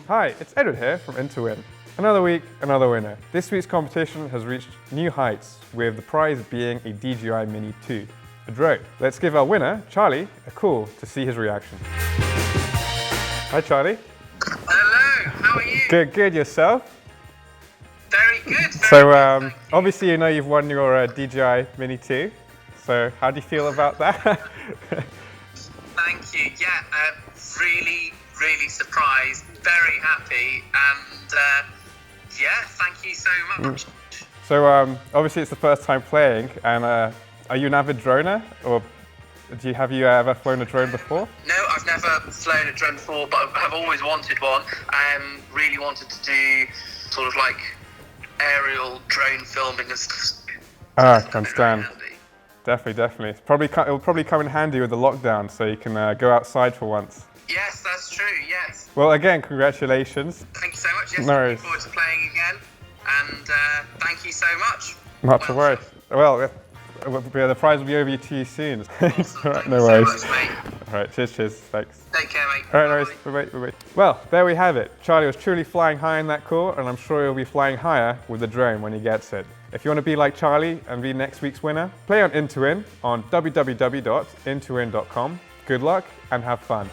Hi, it's Edward here from InToWin. Another week, another winner. This week's competition has reached new heights, with the prize being a DJI Mini 2, a drone. Let's give our winner, Charlie, a call to see his reaction. Hi Charlie. Hello, how are you? Good, yourself? Very good. So obviously you know you've won your DJI Mini 2, so how do you feel about that? Thank you. Yeah, really surprised, very happy, and yeah, thank you so much. So obviously it's the first time playing, and are you an avid droner, or have you ever flown a drone before? No, I've never flown a drone before, but I've always wanted one. Really wanted to do sort of like aerial drone filming and stuff. I can understand. Definitely. It'll probably come in handy with the lockdown, so you can go outside for once. Yes, that's true, yes. Well, again, congratulations. Thank you so much. Yes, No looking worries. forward to playing again, and thank you so much. Not to worry. Well, the prize will be over to you soon. Awesome. All right, Thank no you so worries. much, mate. All right, cheers, thanks. Take care, mate. All right, no Bye. worries. Bye-bye. Well, there we have it. Charlie was truly flying high in that call, and I'm sure he'll be flying higher with the drone when he gets it. If you want to be like Charlie and be next week's winner, play on InToWin on www.intowin.com. Good luck and have fun.